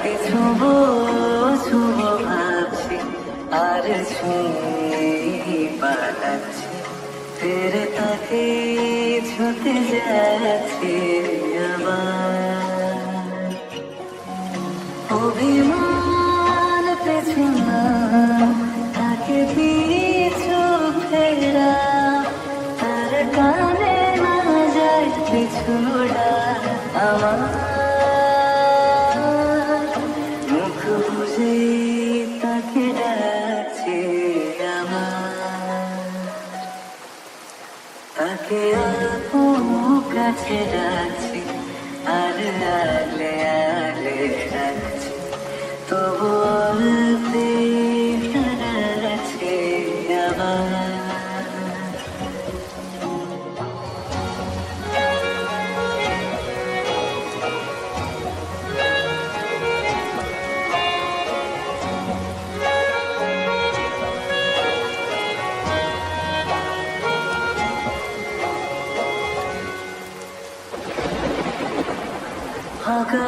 তাকে ছুঁবো ছুঁবো ভাবছি আর ছুঁয়ে পালাচ্ছি, ফের তাকে ছুঁতে যাচ্ছি আবার। অভিমান পেছনা তাকে পিছু ফেরা, তার কানে না যায় পিছুড়া আমার। মুখ বুঝে তাকে ডাকছে আমার, তাকে আপন কাছে ডাকছি আর আলে আলে ডাকছি, তবু আলতে হারাচ্ছে আবার। ফাঁকা